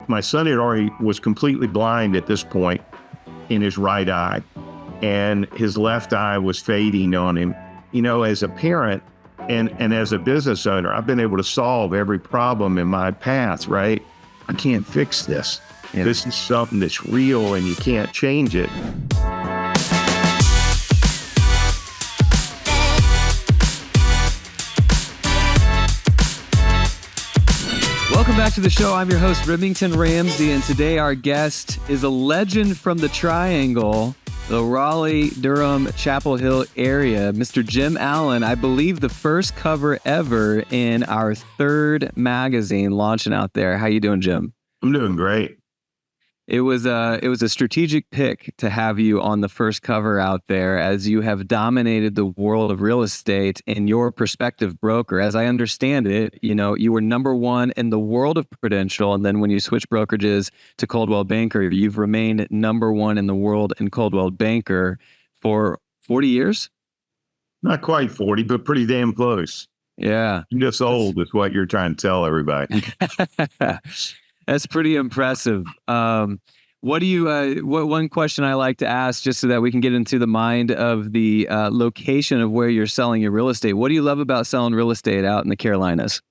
my son was completely blind at this point in his right eye, and his left eye was fading on him. As a parent and as a business owner, I've been able to solve every problem in my path, right? I can't fix this. Yeah. This is something that's real and you can't change it. Welcome back to the show. I'm your host, Remington Ramsey, and today our guest is a legend from the Triangle, the Raleigh, Durham, Chapel Hill area, Mr. Jim Allen. I believe the first cover ever in our third magazine launching out there. How you doing, Jim? I'm doing great. It was a strategic pick to have you on the first cover out there, as you have dominated the world of real estate in your prospective broker. As I understand it, you were number one in the world of Prudential, and then when you switched brokerages to Coldwell Banker, you've remained number one in the world in Coldwell Banker for 40 years? Not quite 40, but pretty damn close. Yeah. I'm just old is what you're trying to tell everybody. That's pretty impressive. One question I like to ask, just so that we can get into the mind of the location of where you're selling your real estate. What do you love about selling real estate out in the Carolinas?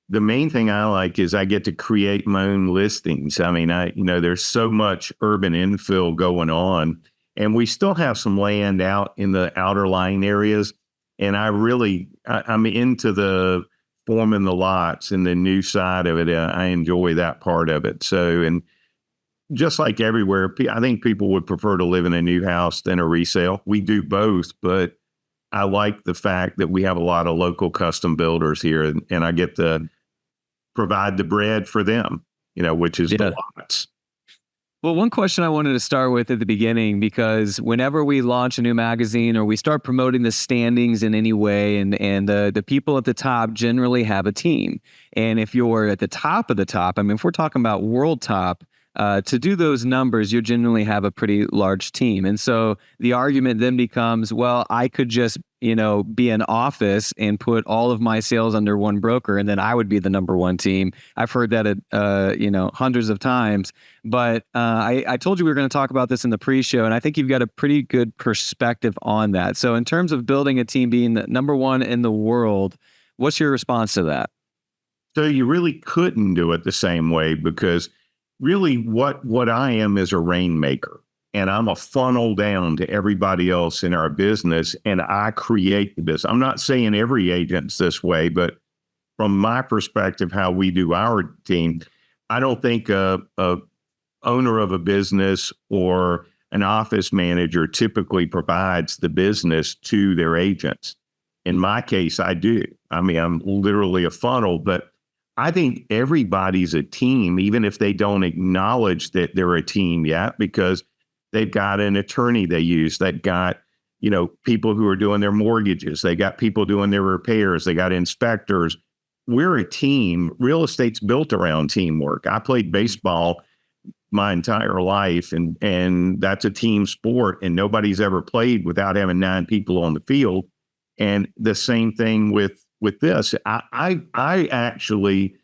The main thing I like is I get to create my own listings. I mean, there's so much urban infill going on, and we still have some land out in the outer lying areas. And I'm into the forming the lots and the new side of it. I enjoy that part of it. So, and just like everywhere, I think people would prefer to live in a new house than a resale. We do both, but I like the fact that we have a lot of local custom builders here, and I get to provide the bread for them, which is the lots. Well, one question I wanted to start with at the beginning, because whenever we launch a new magazine or we start promoting the standings in any way, and the people at the top generally have a team. And if you're at the top of the top, I mean, if we're talking about world top, to do those numbers, you generally have a pretty large team. And so the argument then becomes, well, I could just, be an office and put all of my sales under one broker, and then I would be the number one team. I've heard that, hundreds of times. But I told you we were going to talk about this in the pre-show, and I think you've got a pretty good perspective on that. So in terms of building a team, being the number one in the world, what's your response to that? So you really couldn't do it the same way, because really what I am is a rainmaker, and I'm a funnel down to everybody else in our business, and I create the business. I'm not saying every agent's this way, but from my perspective, how we do our team, I don't think a owner of a business or an office manager typically provides the business to their agents. In my case, I do. I mean, I'm literally a funnel, but I think everybody's a team, even if they don't acknowledge that they're a team yet, because they've got an attorney they use. They've got, people who are doing their mortgages. They got people doing their repairs. They got inspectors. We're a team. Real estate's built around teamwork. I played baseball my entire life, and that's a team sport, and nobody's ever played without having 9 people on the field. And the same thing with this. I actually,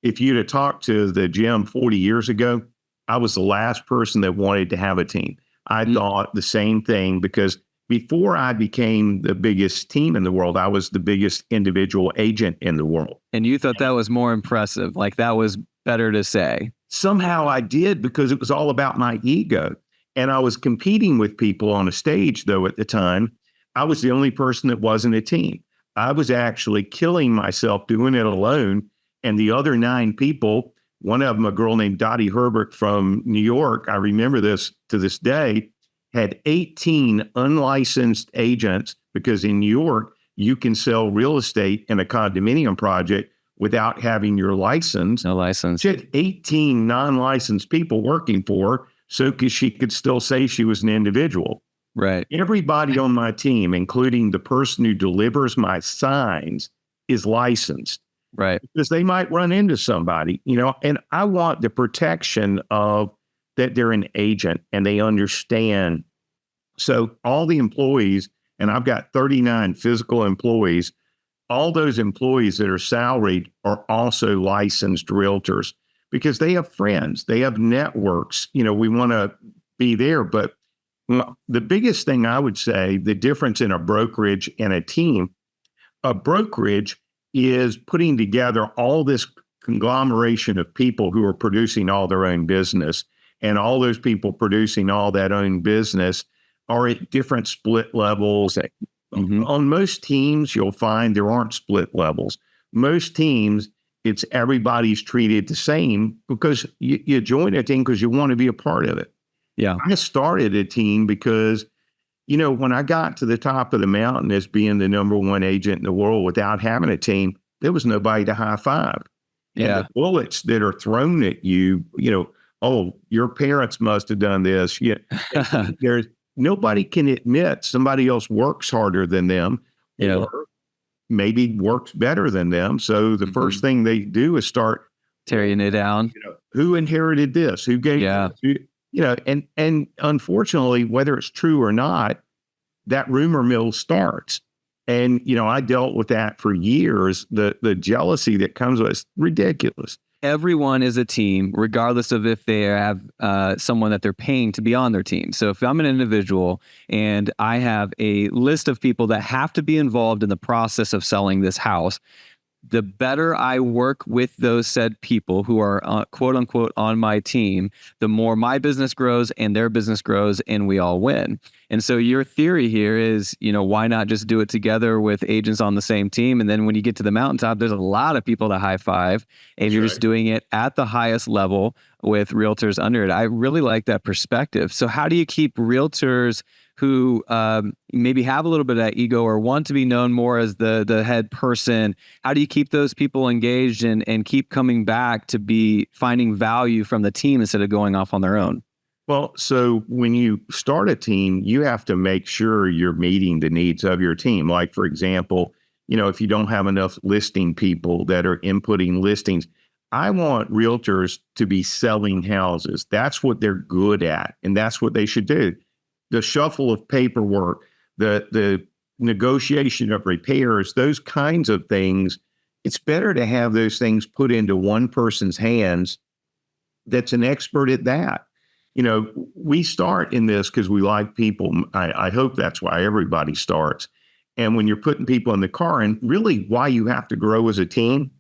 if you'd have talked to the Jim 40 years ago, I was the last person that wanted to have a team. I thought the same thing, because before I became the biggest team in the world, I was the biggest individual agent in the world. And you thought that was more impressive, like that was better to say. Somehow I did, because it was all about my ego. And I was competing with people on a stage, though, at the time. I was the only person that wasn't a team. I was actually killing myself doing it alone. And the other 9 people, one of them, a girl named Dottie Herbert from New York, I remember this to this day, had 18 unlicensed agents, because in New York, you can sell real estate in a condominium project without having your license. No license. She had 18 non-licensed people working for her, so because she could still say she was an individual. Right. Everybody on my team, including the person who delivers my signs, is licensed. Right. Because they might run into somebody, and I want the protection of that they're an agent and they understand. So all the employees, and I've got 39 physical employees, all those employees that are salaried are also licensed realtors. because they have friends, they have networks. We want to be there. But the biggest thing I would say, the difference in a brokerage and a team, a brokerage is putting together all this conglomeration of people who are producing all their own business, and all those people producing all that own business are at different split levels. On most teams, you'll find there aren't split levels. Most teams, it's everybody's treated the same because you join a team because you want to be a part of it. Yeah. I started a team because, when I got to the top of the mountain as being the number one agent in the world without having a team, there was nobody to high five. Yeah. And the bullets that are thrown at you, oh, your parents must have done this. Yeah. There's nobody can admit somebody else works harder than them. Yeah. Or maybe works better than them. So the first thing they do is start tearing it down. Who inherited this? Who gave this? And unfortunately, whether it's true or not, that rumor mill starts. And, I dealt with that for years. The jealousy that comes with it's ridiculous. Everyone is a team, regardless of if they have someone that they're paying to be on their team. So if I'm an individual and I have a list of people that have to be involved in the process of selling this house, the better I work with those said people who are quote unquote on my team, the more my business grows and their business grows and we all win. And so your theory here is, why not just do it together with agents on the same team? And then when you get to the mountaintop, there's a lot of people to high five and you're just doing it at the highest level with realtors under it. I really like that perspective. So how do you keep realtors who maybe have a little bit of that ego or want to be known more as the head person? How do you keep those people engaged and keep coming back to be finding value from the team instead of going off on their own? Well, so when you start a team, you have to make sure you're meeting the needs of your team. Like, for example, if you don't have enough listing people that are inputting listings, I want realtors to be selling houses. That's what they're good at, and that's what they should do. The shuffle of paperwork, the negotiation of repairs, those kinds of things, it's better to have those things put into one person's hands that's an expert at that. We start in this because we like people. I hope that's why everybody starts. And when you're putting people in the car, and really why you have to grow as a team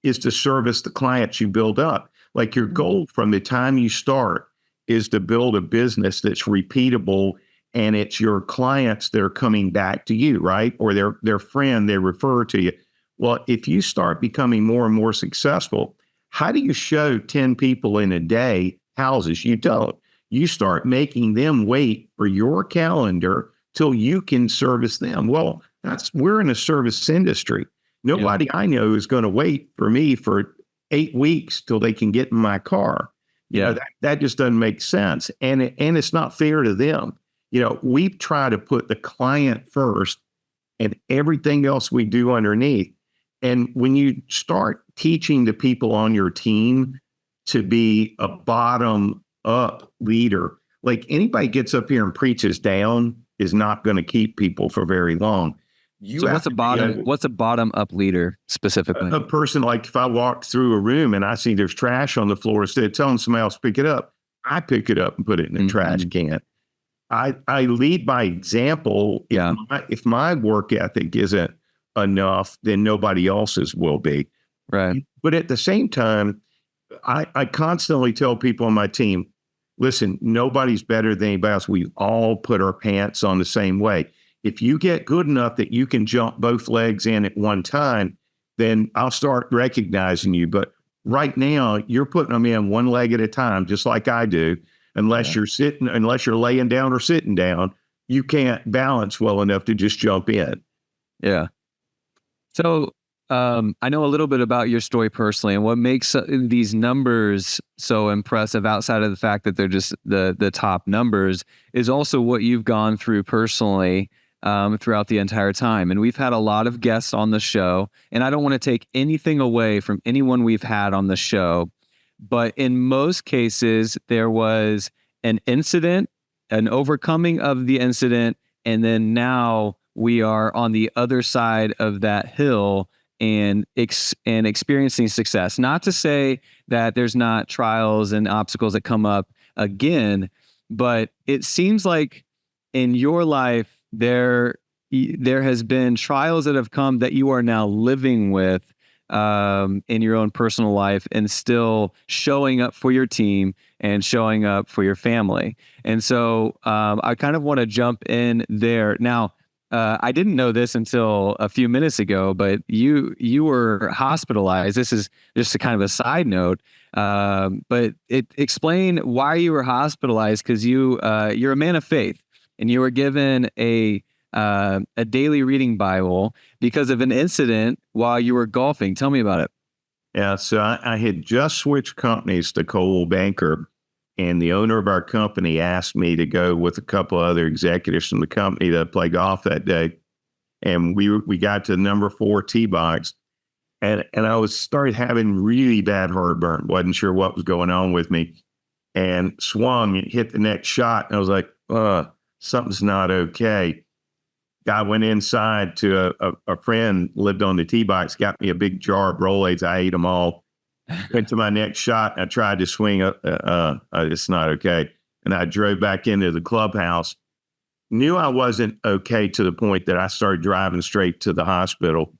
is to service the clients you build up. Like your goal from the time you start is to build a business that's repeatable, and it's your clients that are coming back to you, right? Or their friend they refer to you. Well, if you start becoming more and more successful, how do you show 10 people in a day houses? You don't. You start making them wait for your calendar till you can service them. Well, we're in a service industry. Nobody I know is going to wait for me for 8 weeks till they can get in my car. That just doesn't make sense. And it's not fair to them. We try to put the client first and everything else we do underneath. And when you start teaching the people on your team to be a bottom up leader, like anybody gets up here and preaches down is not going to keep people for very long. So what's a bottom up leader specifically? A person, like if I walk through a room and I see there's trash on the floor, instead of telling somebody else to pick it up, I pick it up and put it in the trash can. I lead by example. If my work ethic isn't enough, then nobody else's will be. Right. But at the same time, I constantly tell people on my team, listen, nobody's better than anybody else. We all put our pants on the same way. If you get good enough that you can jump both legs in at one time, then I'll start recognizing you. But right now, you're putting them in one leg at a time, just like I do. Unless you're laying down or sitting down, you can't balance well enough to just jump in. Yeah. So I know a little bit about your story personally, and what makes these numbers so impressive outside of the fact that they're just the top numbers is also what you've gone through personally throughout the entire time. And we've had a lot of guests on the show, and I don't want to take anything away from anyone we've had on the show, but in most cases, there was an incident, an overcoming of the incident, and then now we are on the other side of that hill and experiencing success. Not to say that there's not trials and obstacles that come up again, but it seems like in your life there has been trials that have come that you are now living with in your own personal life, and still showing up for your team and showing up for your family. And so I kind of want to jump in there now. I didn't know this until a few minutes ago, but you were hospitalized. This is just a kind of a side note, but explain why you were hospitalized, because you're a man of faith, and you were given a daily reading Bible because of an incident while you were golfing. Tell me about it. Yeah, so I had just switched companies to Coldwell Banker, and the owner of our company asked me to go with a couple other executives from the company to play golf that day. And we got to the number 4 tee box, and I started having really bad heartburn. Wasn't sure what was going on with me, and swung and hit the next shot. And I was like, something's not okay. I went inside to a friend lived on the tee box, got me a big jar of Rolaids. I ate them all. Went to my next shot. And I tried to swing up. It's not okay. And I drove back into the clubhouse. Knew I wasn't okay to the point that I started driving straight to the hospital.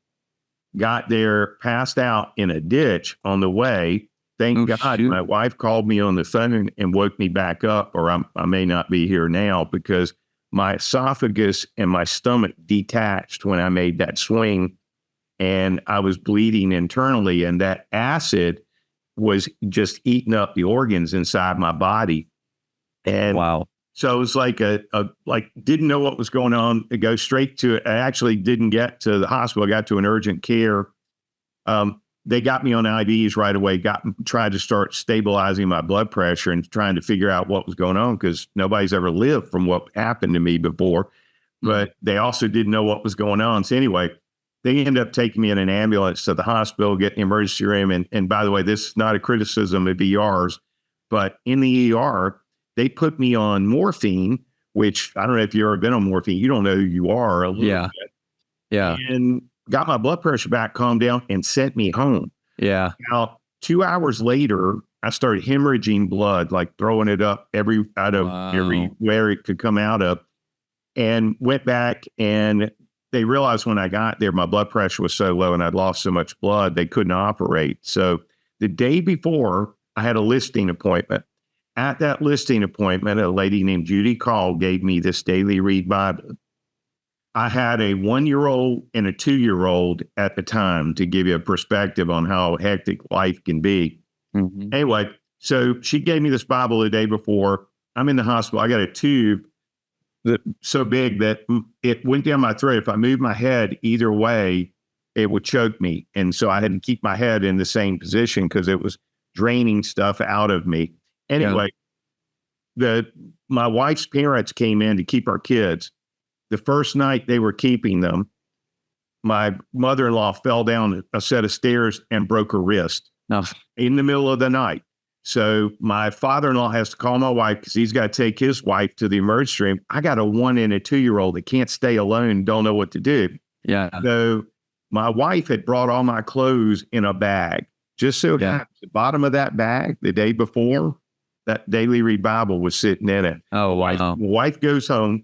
Got there, passed out in a ditch on the way. Thank God, shoot. My wife called me on the phone and woke me back up, or I may not be here now, because my esophagus and my stomach detached when I made that swing, and I was bleeding internally, and that acid was just eating up the organs inside my body. And wow. So it was like didn't know what was going on. I go straight to it. I actually didn't get to the hospital. I got to an urgent care. They got me on IVs right away, tried to start stabilizing my blood pressure and trying to figure out what was going on, because nobody's ever lived from what happened to me before. But they also didn't know what was going on. So anyway, they ended up taking me in an ambulance to the hospital, get in the emergency room. And by the way, this is not a criticism of ERs, but in the ER, they put me on morphine, which I don't know if you've ever been on morphine. You don't know who you are a little bit. Yeah. And got my blood pressure back, calmed down, and sent me home. Yeah. Now, 2 hours later, I started hemorrhaging blood, like throwing it up everywhere it could come out of, and went back. And they realized when I got there, my blood pressure was so low and I'd lost so much blood, they couldn't operate. So the day before, I had a listing appointment. At that listing appointment, a lady named Judy Call gave me this daily read Bible. I had a 1-year-old and a 2-year-old at the time, to give you a perspective on how hectic life can be. Mm-hmm. Anyway, so she gave me this Bible the day before. I'm in the hospital. I got a tube that so big that it went down my throat. If I moved my head either way, it would choke me. And so I had to keep my head in the same position because it was draining stuff out of me. Anyway, my wife's parents came in to keep our kids. The first night they were keeping them, my mother-in-law fell down a set of stairs and broke her wrist in the middle of the night. So my father-in-law has to call my wife because he's got to take his wife to the emergency room. I got a 1 and a 2-year-old that can't stay alone, don't know what to do. Yeah. So my wife had brought all my clothes in a bag. Just so happens, the bottom of that bag, the day before, that daily read Bible was sitting in it. Oh, wow. My wife goes home,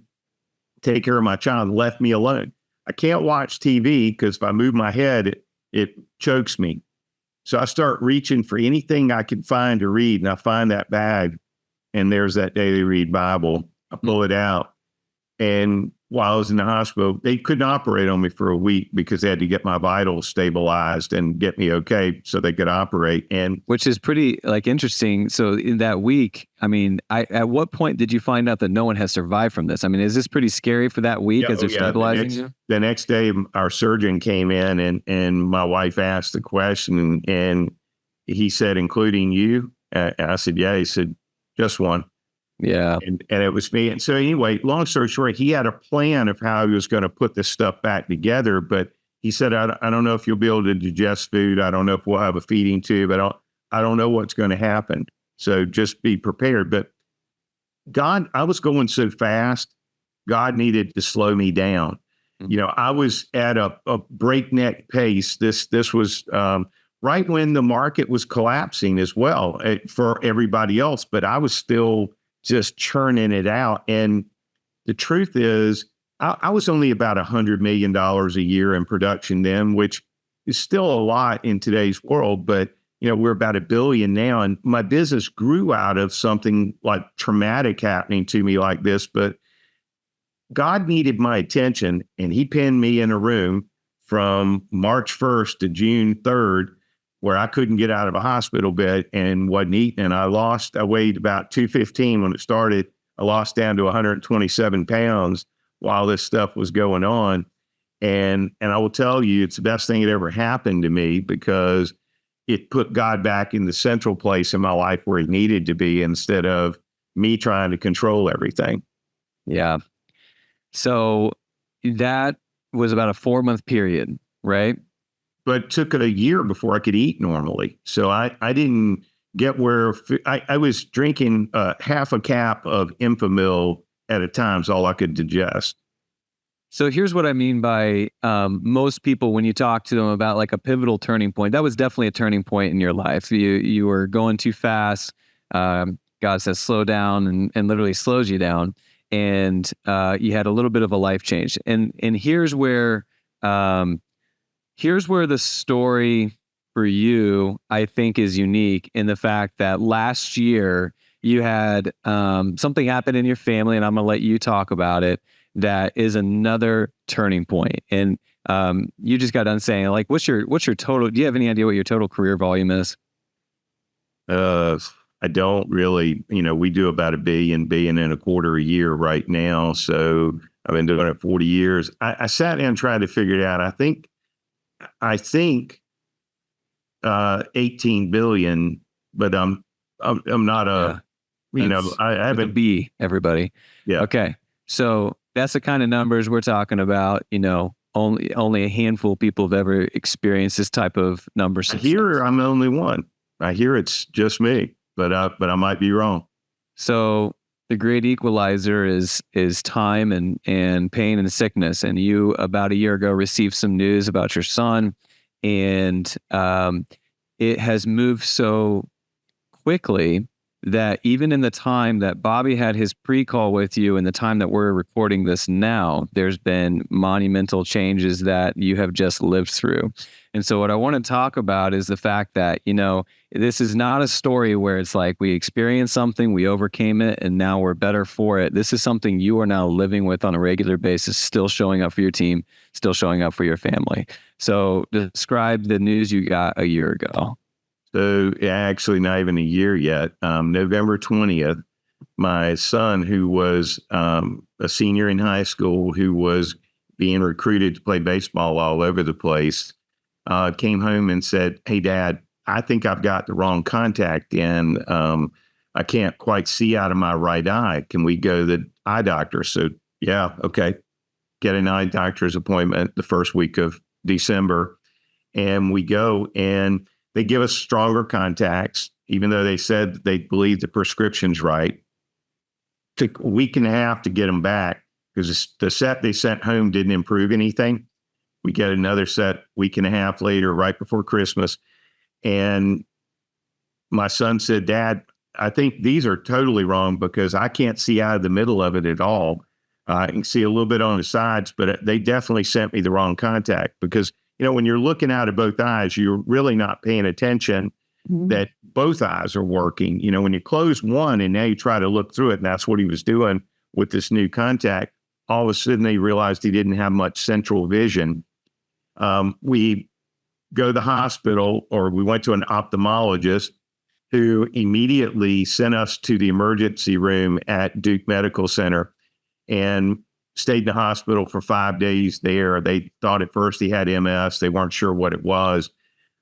take care of my child, and left me alone. I can't watch TV because if I move my head, it chokes me. So I start reaching for anything I can find to read, and I find that bag, and there's that daily read Bible. I pull it out, and while I was in the hospital, they couldn't operate on me for a week because they had to get my vitals stabilized and get me okay so they could operate. And which is pretty interesting. So in that week, I mean, at what point did you find out that no one has survived from this? I mean, is this pretty scary for that week as they're stabilizing you? The next day, our surgeon came in and my wife asked the question, and he said, "Including you?" I said, "Yeah." He said, "Just one." Yeah. And it was me. And so anyway, long story short, he had a plan of how he was going to put this stuff back together. But he said, I don't know if you'll be able to digest food. I don't know if we'll have a feeding tube. I don't know what's going to happen. So just be prepared. But God, I was going so fast, God needed to slow me down. I was at a breakneck pace. This was right when the market was collapsing as well for everybody else, but I was still just churning it out. And the truth is, I was only about $100 million a year in production then, which is still a lot in today's world, but we're about $1 billion now, and my business grew out of something like traumatic happening to me like this. But God needed my attention, and he pinned me in a room from March 1st to June 3rd, where I couldn't get out of a hospital bed and wasn't eating. And I weighed about 215 when it started. I lost down to 127 pounds while this stuff was going on. And I will tell you, it's the best thing that ever happened to me, because it put God back in the central place in my life where he needed to be, instead of me trying to control everything. Yeah. So that was about a 4-month period, right? But it took it a year before I could eat normally. So I didn't get where I was drinking half a cap of Infamil at a time is all I could digest. So here's what I mean by most people, when you talk to them about like a pivotal turning point, that was definitely a turning point in your life. You were going too fast. God says slow down, and literally slows you down. And you had a little bit of a life change. And here's where the story for you, I think, is unique in the fact that last year you had something happen in your family, and I'm going to let you talk about it. That is another turning point. And you just got done saying, like, what's your total? Do you have any idea what your total career volume is? I don't really. We do about $1 billion and a quarter a year right now. So I've been doing it 40 years. I sat and tried to figure it out. I think 18 billion, but I'm not a. I haven't. B, everybody. Yeah. Okay. So that's the kind of numbers we're talking about. Only a handful of people have ever experienced this type of numbers. I hear I'm the only one. I hear it's just me, but I might be wrong. So the great equalizer is time and pain and sickness. And you, about a year ago, received some news about your son, and it has moved so quickly that even in the time that Bobby had his pre-call with you and the time that we're recording this now, there's been monumental changes that you have just lived through. And so what I want to talk about is the fact that, this is not a story where it's like we experienced something, we overcame it, and now we're better for it. This is something you are now living with on a regular basis, still showing up for your team, still showing up for your family. So describe the news you got a year ago. So actually not even a year yet. November 20th, my son, who was a senior in high school, who was being recruited to play baseball all over the place, came home and said, "Hey, Dad, I think I've got the wrong contact in. I can't quite see out of my right eye. Can we go to the eye doctor?" So yeah, okay. Get an eye doctor's appointment the first week of December. And we go, and they give us stronger contacts, even though they said they believe the prescription's right. Took a week and a half to get them back, because the set they sent home didn't improve anything. We get another set week and a half later, right before Christmas. And my son said, "Dad, I think these are totally wrong, because I can't see out of the middle of it at all. I can see a little bit on the sides, but they definitely sent me the wrong contact." Because when you're looking out of both eyes, you're really not paying attention that both eyes are working. When you close one and now you try to look through it, and that's what he was doing with this new contact, all of a sudden they realized he didn't have much central vision. We go to the hospital, or we went to an ophthalmologist, who immediately sent us to the emergency room at Duke Medical Center, and stayed in the hospital for 5 days there. They thought at first he had MS. They weren't sure what it was.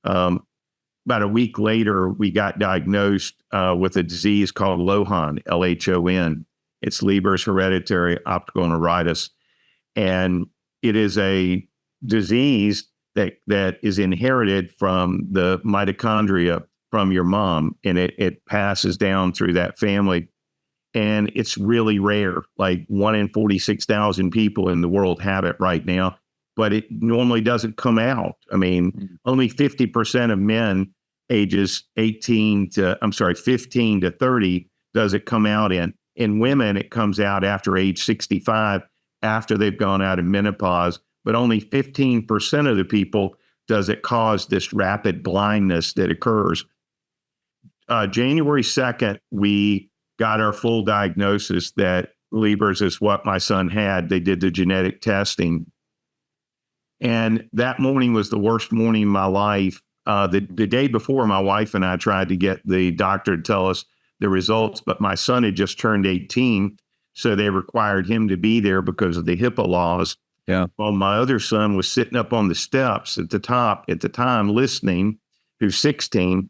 About a week later, we got diagnosed with a disease called LOHON, LHON. It's Leber's hereditary optical neuritis. And it is a disease that is inherited from the mitochondria from your mom, and it passes down through that family. and it's really rare. Like 1 in 46,000 people in the world have it right now, but it normally doesn't come out. I mean, only 50% of men ages 15 to 30 does it come out in. In women, it comes out after age 65, after they've gone out of menopause, but only 15% of the people does it cause this rapid blindness that occurs. January 2nd, we got our full diagnosis that Leber's is what my son had. They did the genetic testing. And that morning was the worst morning of my life. The day before, my wife and I tried to get the doctor to tell us the results, but my son had just turned 18, so they required him to be there because of the HIPAA laws. Yeah. Well, my other son was sitting up on the steps at the top at the time listening, who's 16.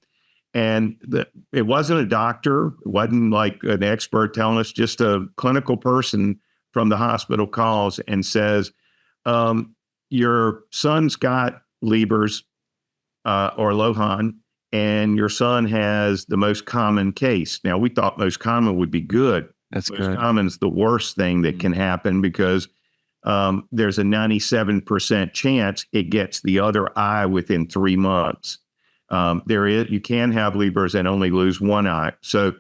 And it wasn't a doctor, it wasn't like an expert telling us, just a clinical person from the hospital calls and says, your son's got Leber's or Lohan, and your son has the most common case. Now, we thought most common would be good. That's most good. common is the worst thing that can happen because there's a 97% chance it gets the other eye within 3 months. You can have Leber's and only lose one eye. So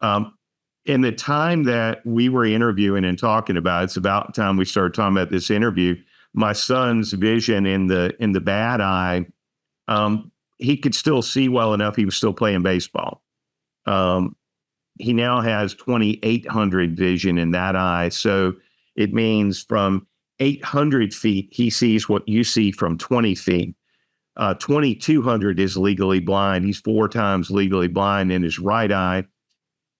in the time that we were interviewing and talking about, it's about time we started talking about this interview, my son's vision in the bad eye, he could still see well enough. He was still playing baseball. He now has 2,800 vision in that eye. So it means from 800 feet, he sees what you see from 20 feet. 2,200 is legally blind. He's 4 times legally blind in his right eye.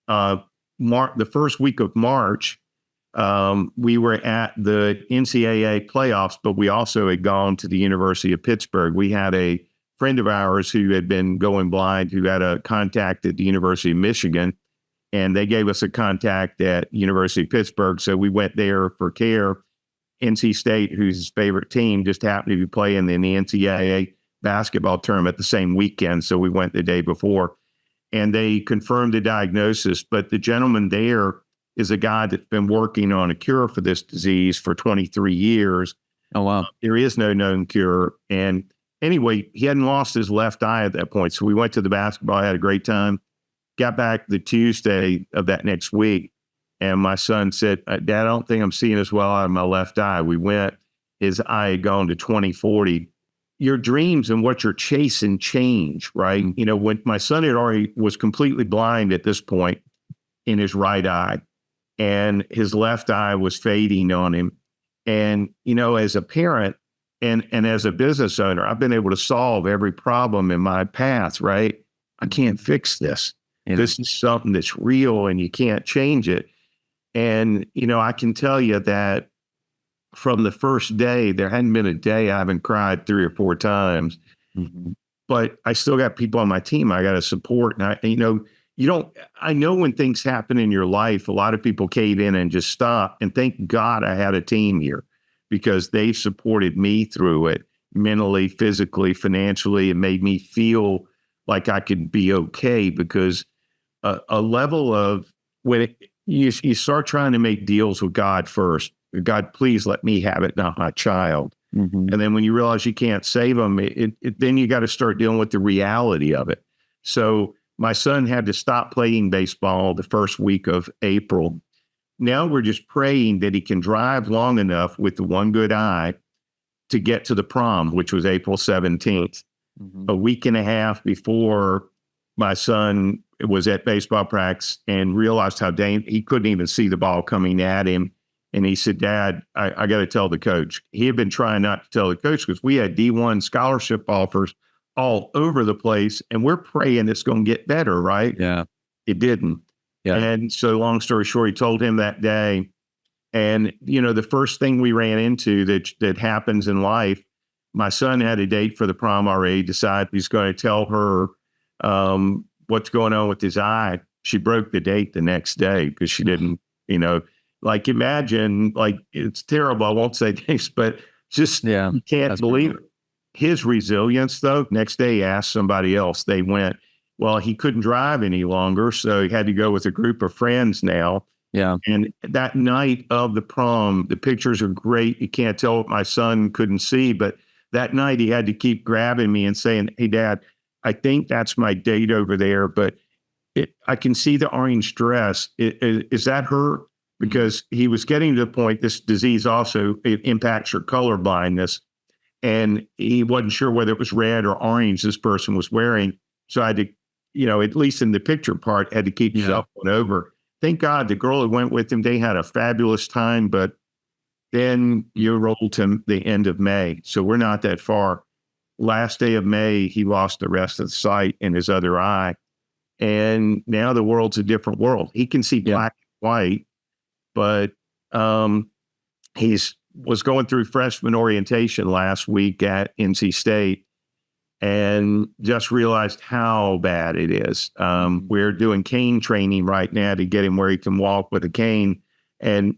The first week of March, we were at the NCAA playoffs, but we also had gone to the University of Pittsburgh. We had a friend of ours who had been going blind, who had a contact at the University of Michigan, and they gave us a contact at University of Pittsburgh. So we went there for care. NC State, who's his favorite team, just happened to be playing in the NCAA basketball tournament the same weekend. So we went the day before, and they confirmed the diagnosis. But the gentleman there is a guy that's been working on a cure for this disease for 23 years. Oh, wow. There is no known cure. And anyway, he hadn't lost his left eye at that point. So we went to the basketball, had a great time, got back the Tuesday of that next week. And my son said, Dad, I don't think I'm seeing as well out of my left eye. We went, his eye had gone to 20/40. Your dreams and what you're chasing change, right? You know, when my son was completely blind at this point in his right eye, and his left eye was fading on him. And, you know, as a parent and as a business owner, I've been able to solve every problem in my path, right? I can't fix this. Yeah. This is something that's real and you can't change it. And, you know, I can tell you that from the first day, there hadn't been a day I haven't cried 3 or 4 times. Mm-hmm. But I still got people on my team I got to support. And I know when things happen in your life, a lot of people cave in and just stop. And thank God I had a team here because they supported me through it mentally, physically, financially. It made me feel like I could be okay because a level of when you start trying to make deals with God first, God, please let me have it, not my child. Mm-hmm. And then when you realize you can't save them, then you got to start dealing with the reality of it. So my son had to stop playing baseball the first week of April. Now we're just praying that he can drive long enough with the one good eye to get to the prom, which was April 17th. Mm-hmm. A week and a half before my son was at baseball practice and realized how he couldn't even see the ball coming at him. And he said, Dad, I got to tell the coach. He had been trying not to tell the coach because we had D1 scholarship offers all over the place. And we're praying it's going to get better, right? Yeah. It didn't. Yeah. And so long story short, he told him that day. And, you know, the first thing we ran into that happens in life, my son had a date for the prom already, decided he's going to tell her what's going on with his eye. She broke the date the next day because she didn't, you know, like imagine, like it's terrible. I won't say this, but just you can't believe it. His resilience, though, next day he asked somebody else. They went, Well, he couldn't drive any longer, so he had to go with a group of friends now. Yeah. And that night of the prom, the pictures are great. You can't tell what my son couldn't see, but that night he had to keep grabbing me and saying, "Hey, Dad, I think that's my date over there, but I can see the orange dress. Is that her?" Because he was getting to the point, this disease also it impacts your color blindness. And he wasn't sure whether it was red or orange this person was wearing. So I had to, at least in the picture part, had to keep shuffling over. Thank God the girl who went with him, they had a fabulous time, but then you roll to the end of May. So we're not that far. Last day of May, he lost the rest of the sight in his other eye. And now the world's a different world. He can see black and white, but he's was going through freshman orientation last week at NC State and just realized how bad it is. We're doing cane training right now to get him where he can walk with a cane. And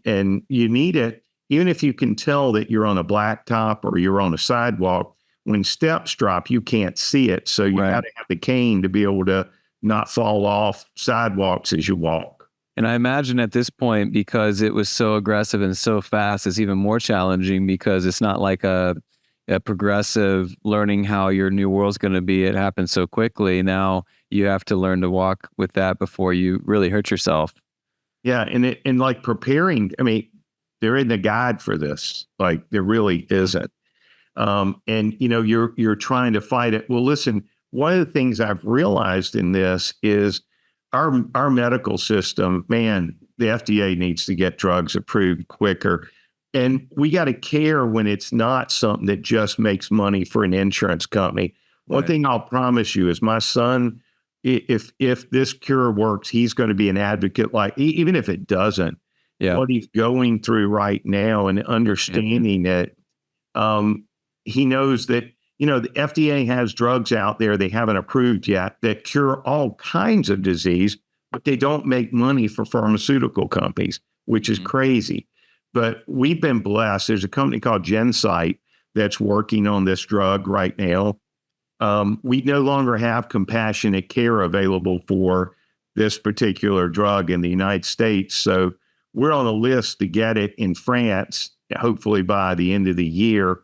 you need it, even if you can tell that you're on a blacktop or you're on a sidewalk, when steps drop, you can't see it. So you got to have the cane to be able to not fall off sidewalks as you walk. And I imagine at this point, because it was so aggressive and so fast, it's even more challenging because it's not like a progressive learning how your new world's going to be. It happens so quickly. Now you have to learn to walk with that before you really hurt yourself. Yeah. And like preparing, I mean, there isn't a guide for this. Like there really isn't. And you're trying to fight it. Well, listen, one of the things I've realized in this is our medical system, man, the FDA needs to get drugs approved quicker. And we got to care when it's not something that just makes money for an insurance company. One thing I'll promise you is my son, if this cure works, he's going to be an advocate, like even if it doesn't, what he's going through right now and understanding it, he knows that, the FDA has drugs out there they haven't approved yet that cure all kinds of disease, but they don't make money for pharmaceutical companies, which is crazy. But we've been blessed. There's a company called Gensight that's working on this drug right now. We no longer have compassionate care available for this particular drug in the United States. So we're on a list to get it in France, hopefully by the end of the year.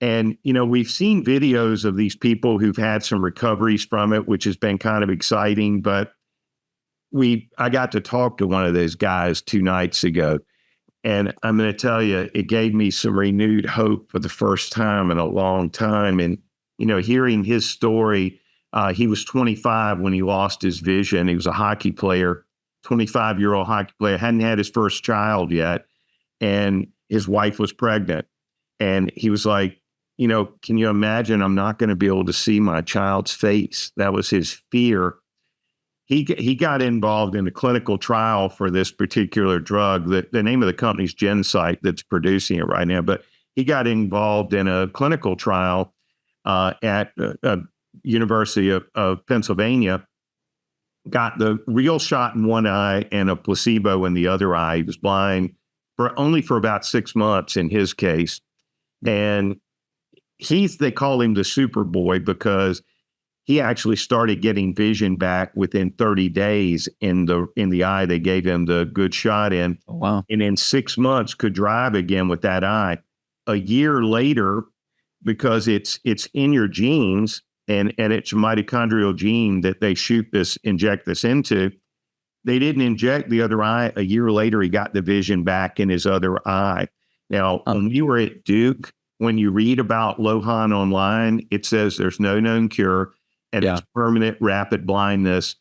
And, we've seen videos of these people who've had some recoveries from it, which has been kind of exciting. But I got to talk to one of those guys 2 nights ago. And I'm going to tell you, it gave me some renewed hope for the first time in a long time. And, hearing his story, he was 25 when he lost his vision. He was a hockey player, 25-year-old hockey player, hadn't had his first child yet. And his wife was pregnant. And he was like, can you imagine I'm not going to be able to see my child's face? That was his fear. He got involved in a clinical trial for this particular drug. The name of the company is Gensight that's producing it right now. But he got involved in a clinical trial at University of Pennsylvania, got the real shot in one eye and a placebo in the other eye. He was blind for about 6 months in his case. And they call him the Superboy because he actually started getting vision back within 30 days in the eye they gave him the good shot in. Oh, wow. And in 6 months could drive again with that eye. A year later, because it's in your genes and it's a mitochondrial gene that they inject this into, they didn't inject the other eye. A year later, he got the vision back in his other eye. Now, when you were at Duke, when you read about Lohan online, it says there's no known cure and it's permanent rapid blindness.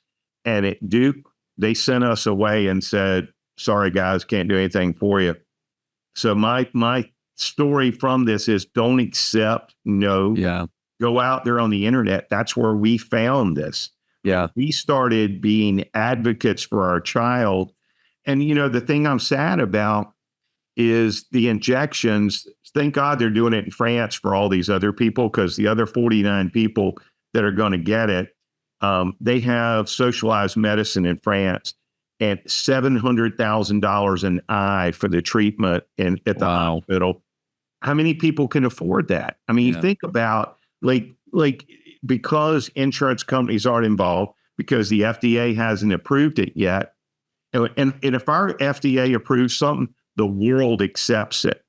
And at Duke, they sent us away and said, sorry, guys, can't do anything for you. So my story from this is don't accept no. Yeah. Go out there on the internet. That's where we found this. Yeah. We started being advocates for our child. And, the thing I'm sad about is the injections. Thank God they're doing it in France for all these other people, because the other 49 people that are going to get it, they have socialized medicine in France and $700,000 an eye for the treatment at the hospital. How many people can afford that? I mean, you think about like because insurance companies aren't involved, because the FDA hasn't approved it yet. And if our FDA approves something, the world accepts it.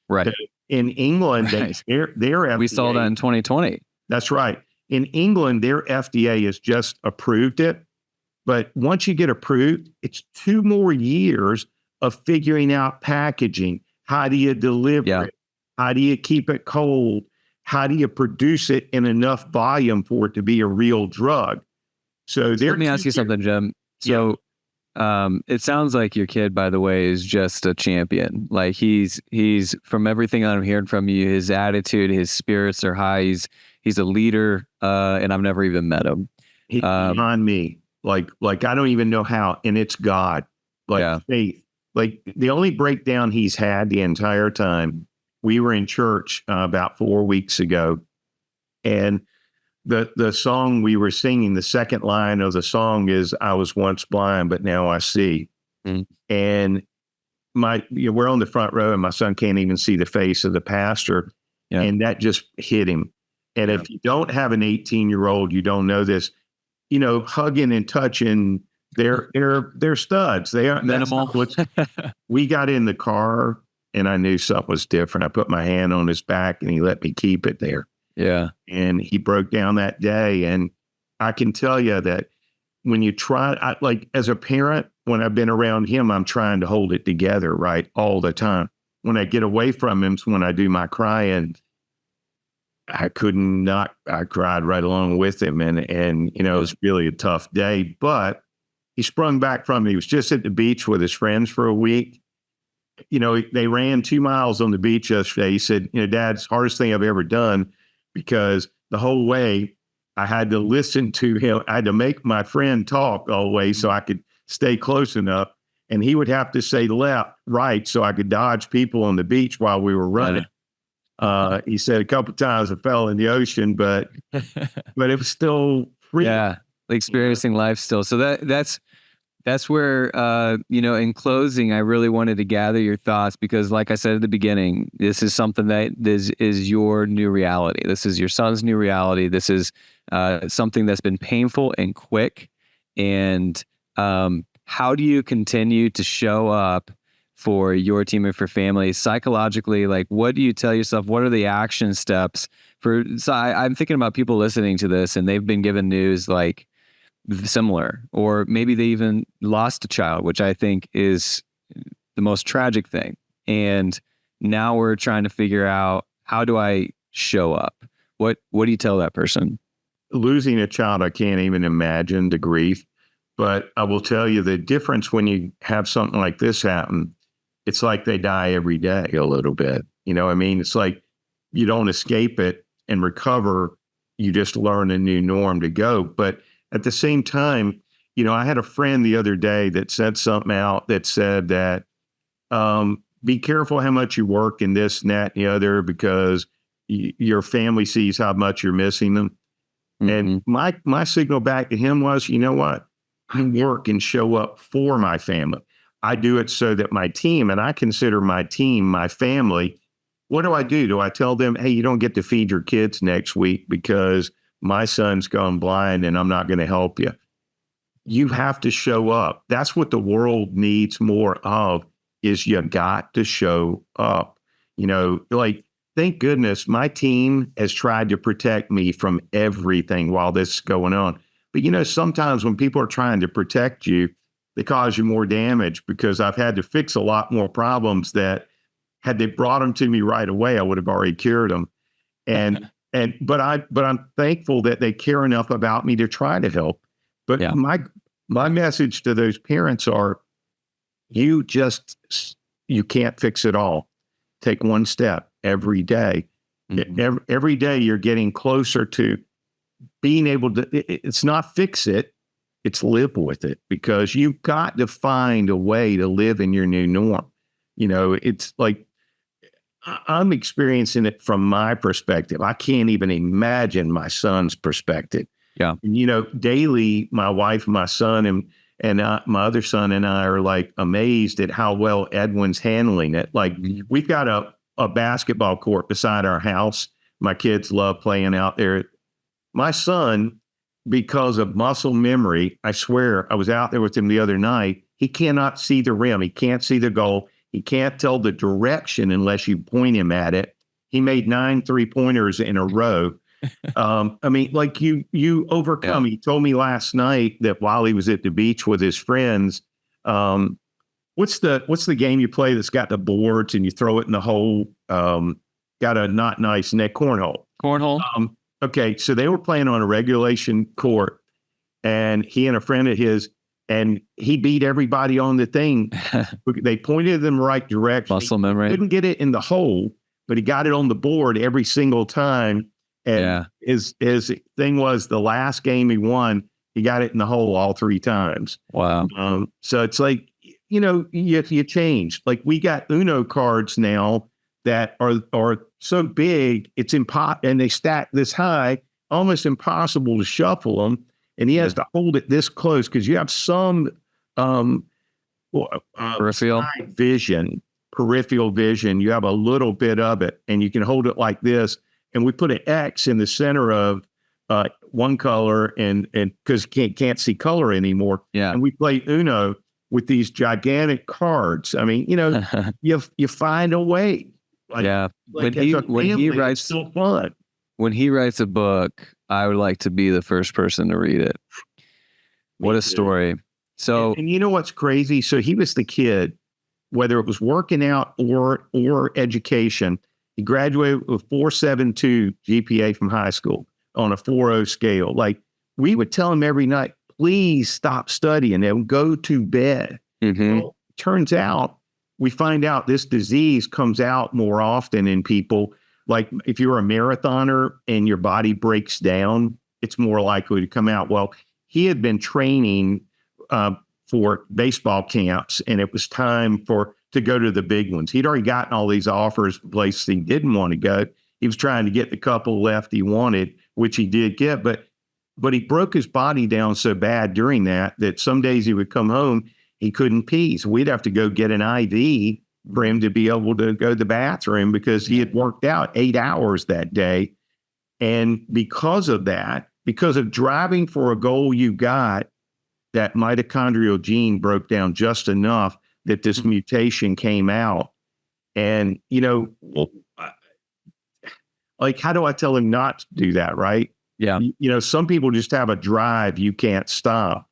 Right. In England, Right. their FDA, We saw that in 2020. That's right. In England, their FDA has just approved it. But once you get approved, it's 2 more years of figuring out packaging. How do you deliver it? How do you keep it cold? How do you produce it in enough volume for it to be a real drug? So let me ask you something, Jim. So it sounds like your kid, by the way, is just a champion. Like he's from everything I'm hearing from you, his attitude, his spirits are high. He's a leader, and I've never even met him. He's behind me. Like I don't even know how, and it's God. Faith. Like the only breakdown he's had the entire time, we were in church about 4 weeks ago, and the song we were singing, the second line of the song is, "I was once blind, but now I see." Mm. And we're on the front row, and my son can't even see the face of the pastor, and that just hit him. And if you don't have an 18-year-old, you don't know this. Hugging and touching, they're studs. They are minimal. We got in the car, and I knew something was different. I put my hand on his back, and he let me keep it there. Yeah. And he broke down that day. And I can tell you that when you try, as a parent, when I've been around him, I'm trying to hold it together, right, all the time. When I get away from him, when I do my crying, I couldn't not. I cried right along with him, and it was really a tough day. But he sprung back from it. He was just at the beach with his friends for a week. They ran 2 miles on the beach yesterday. He said, "Dad, it's the hardest thing I've ever done, because the whole way I had to listen to him. I had to make my friend talk all the way so I could stay close enough, and he would have to say left, right, so I could dodge people on the beach while we were running." He said a couple of times I fell in the ocean, but it was still free. Yeah, experiencing life still. So that's where in closing, I really wanted to gather your thoughts, because, like I said at the beginning, this is something that is your new reality. This is your son's new reality. This is something that's been painful and quick. And how do you continue to show up for your team and for families psychologically? Like, what do you tell yourself? What are the action steps I'm thinking about people listening to this, and they've been given news like similar, or maybe they even lost a child, which I think is the most tragic thing. And now we're trying to figure out, how do I show up? What do you tell that person? Losing a child, I can't even imagine the grief, but I will tell you the difference when you have something like this happen. It's like they die every day a little bit. It's like you don't escape it and recover. You just learn a new norm to go. But at the same time, I had a friend the other day that said something out that said that be careful how much you work in this and that and the other, because your family sees how much you're missing them. Mm-hmm. And my signal back to him was, you know what? I work and show up for my family. I do it so that my team, and I consider my team my family. What do? Do I tell them, hey, you don't get to feed your kids next week because my son's gone blind and I'm not going to help you? You have to show up. That's what the world needs more of, is you got to show up. Thank goodness my team has tried to protect me from everything while this is going on. But, sometimes when people are trying to protect you, they cause you more damage, because I've had to fix a lot more problems that, had they brought them to me right away, I would have already cured them. But I'm thankful that they care enough about me to try to help. But my message to those parents are, you can't fix it all. Take one step every day. Mm-hmm. Every day you're getting closer to being able to, it's not fix it, it's live with it, because you've got to find a way to live in your new norm. It's like, I'm experiencing it from my perspective. I can't even imagine my son's perspective. Yeah. Daily, my wife, my son, and my other son and I are like amazed at how well Edwin's handling it. Like, we've got a basketball court beside our house. My kids love playing out there. My son, because of muscle memory, I swear, I was out there with him the other night. He cannot see the rim. He can't see the goal. He can't tell the direction unless you point him at it. He made 9 3-pointers in a row. I mean, like you overcome. Yeah. He told me last night that while he was at the beach with his friends, what's the game you play that's got the boards and you throw it in the hole? Got a not nice net cornhole. Cornhole. Okay, so they were playing on a regulation court, and he and a friend of his, and he beat everybody on the thing. They pointed them the right direction. Muscle memory. He couldn't get it in the hole, but he got it on the board every single time. And his thing was the last game he won, he got it in the hole all 3 times. Wow. So it's like, you change. Like we got Uno cards now that are so big, it's and they stack this high, almost impossible to shuffle them. And he has to hold it this close because you have some peripheral vision. You have a little bit of it, and you can hold it like this. And we put an X in the center of one color, and because can't see color anymore. Yeah. And we play Uno with these gigantic cards. I mean, you find a way. Like when he writes, it's still fun. When he writes a book, I would like to be the first person to read it. What a story. So, and you know what's crazy? So he was the kid, whether it was working out or education, he graduated with 4.72 GPA from high school on a 4.0 scale. Like we would tell him every night, please stop studying and go to bed. Mm-hmm. Well, turns out we find out this disease comes out more often in people. Like if you're a marathoner and your body breaks down, it's more likely to come out. Well, he had been training for baseball camps, and it was time to go to the big ones. He'd already gotten all these offers from places he didn't want to go. He was trying to get the couple left he wanted, which he did get, but he broke his body down so bad during that some days he would come home, he couldn't pee. So we'd have to go get an IV for him to be able to go to the bathroom because he had worked out 8 hours that day. And because of that, because of driving for a goal you got, that mitochondrial gene broke down just enough that this mutation came out. And, like, how do I tell him not to do that, right? Yeah. Some people just have a drive you can't stop.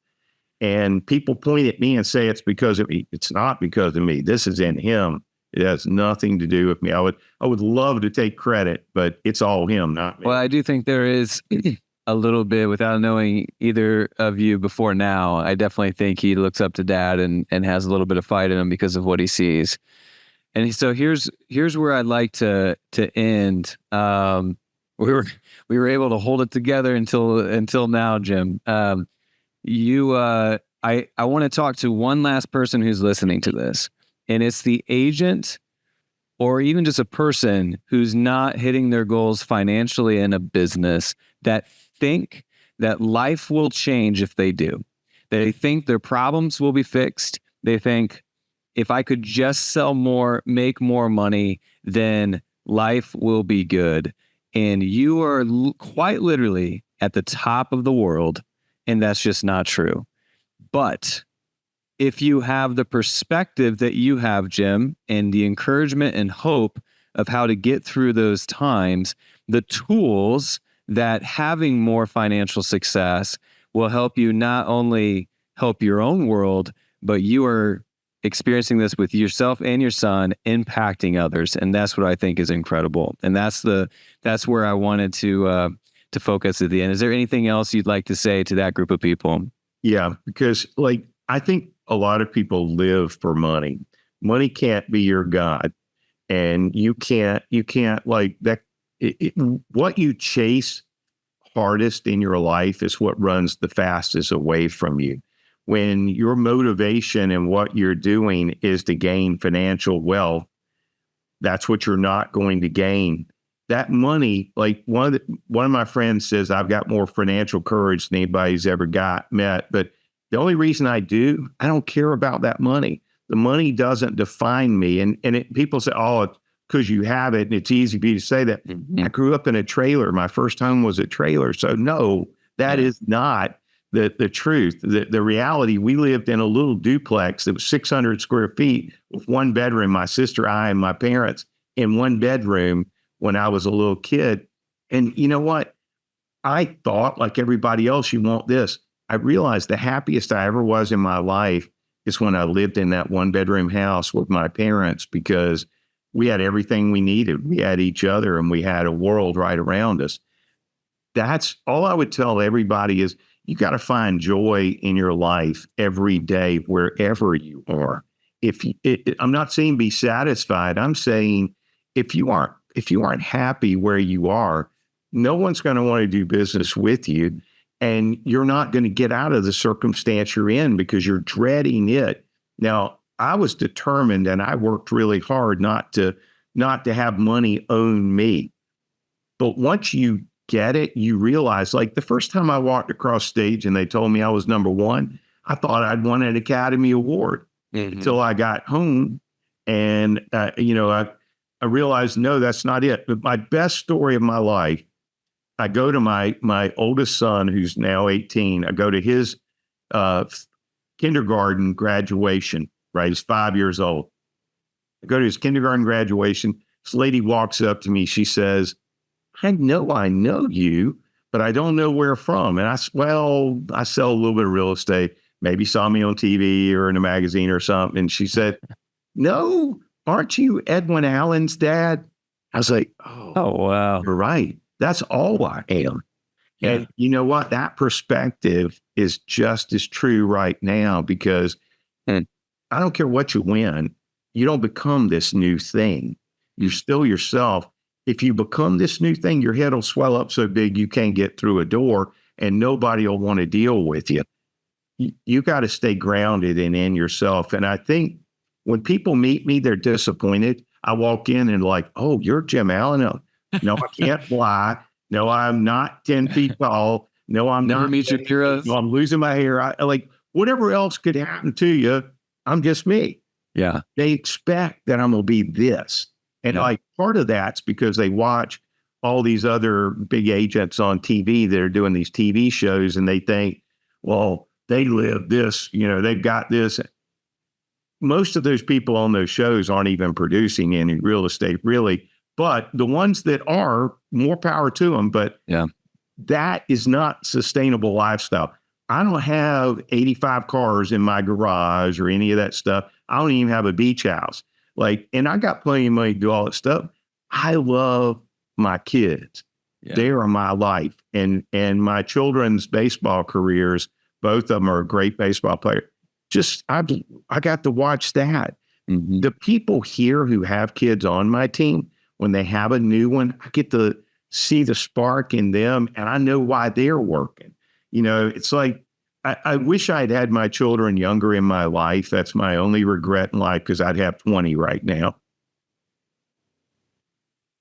And people point at me and say it's because of me. It's not because of me. This is in him. It has nothing to do with me. I would love to take credit, but it's all him, not me. Well, I do think there is a little bit, without knowing either of you before now, I definitely think he looks up to Dad and has a little bit of fight in him because of what he sees. And so here's where I'd like to end. We were able to hold it together until now, Jim. I want to talk to one last person who's listening to this, and it's the agent or even just a person who's not hitting their goals financially in a business that think that life will change if they do. They think their problems will be fixed. They think if I could just sell more, make more money, then life will be good. And you are quite literally at the top of the world, and that's just not true. But if you have the perspective that you have, Jim, and the encouragement and hope of how to get through those times, the tools that having more financial success will help you not only help your own world, but you are experiencing this with yourself and your son, impacting others. And that's what I think is incredible. And that's where I wanted to focus at the end. Is there anything else you'd like to say to that group of people? Yeah, because I think a lot of people live for money. Money can't be your God. And you can't like that. What you chase hardest in your life is what runs the fastest away from you. When your motivation and what you're doing is to gain financial wealth, that's what you're not going to gain. That money, like one of my friends says, I've got more financial courage than anybody's ever met. But the only reason I don't care about that money. The money doesn't define me. And people say, oh, because you have it and it's easy for you to say that. I grew up in a trailer. My first home was a trailer. So no, that is not the truth. The reality, we lived in a little duplex that was 600 square feet with one bedroom, my sister, I, and my parents in one bedroom when I was a little kid. And you know what? I thought, like everybody else, you want this. I realized the happiest I ever was in my life is when I lived in that one bedroom house with my parents, because we had everything we needed. We had each other and we had a world right around us. That's all I would tell everybody is you got to find joy in your life every day, wherever you are. I'm not saying be satisfied. I'm saying if you aren't happy where you are, no one's going to want to do business with you. And you're not going to get out of the circumstance you're in because you're dreading it. Now, I was determined and I worked really hard not to have money own me. But once you get it, you realize, like the first time I walked across stage and they told me I was number one, I thought I'd won an Academy Award until I got home. And, I realized, no, that's not it. But my best story of my life, I go to my oldest son, who's now 18. I go to his kindergarten graduation, right? He's 5 years old. I go to his kindergarten graduation. This lady walks up to me. She says, I know you, but I don't know where from. And I sell a little bit of real estate. Maybe saw me on TV or in a magazine or something. And she said, no, aren't you Edwin Allen's dad? I was like, oh wow. You're right. That's all I am. Yeah. And you know what? That perspective is just as true right now, because I don't care what you win. You don't become this new thing. You're still yourself. If you become this new thing, your head will swell up so big you can't get through a door and nobody will want to deal with you. You got to stay grounded and in yourself. And I think when people meet me, they're disappointed. I walk in and like, oh, you're Jim Allen. No, I can't fly. No, I'm not 10 feet tall. No, I'm never not. Meet your heroes. No, I'm losing my hair. I like whatever else could happen to you. I'm just me. Yeah. They expect that I'm going to be this. And like part of that's because they watch all these other big agents on TV that are doing these TV shows and they think, well, they live this, they've got this. Most of those people on those shows aren't even producing any real estate, really. But the ones that are, more power to them. But that is not sustainable lifestyle. I don't have 85 cars in my garage or any of that stuff. I don't even have a beach house. And I got plenty of money to do all that stuff. I love my kids. Yeah. They are my life. And my children's baseball careers, both of them are great baseball players. I got to watch that. Mm-hmm. The people here who have kids on my team, when they have a new one, I get to see the spark in them and I know why they're working. It's like, I wish I'd had my children younger in my life. That's my only regret in life, because I'd have 20 right now.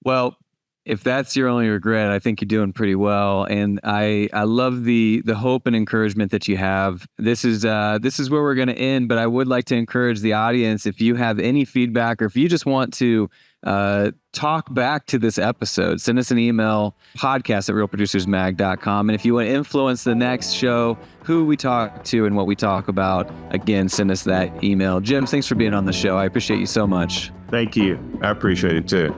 Well, if that's your only regret, I think you're doing pretty well. And I love the hope and encouragement that you have. This is where we're going to end, but I would like to encourage the audience, if you have any feedback or if you just want to talk back to this episode, send us an email, podcast@realproducersmag.com. And if you want to influence the next show, who we talk to and what we talk about, again, send us that email. Jim, thanks for being on the show. I appreciate you so much. Thank you. I appreciate it too.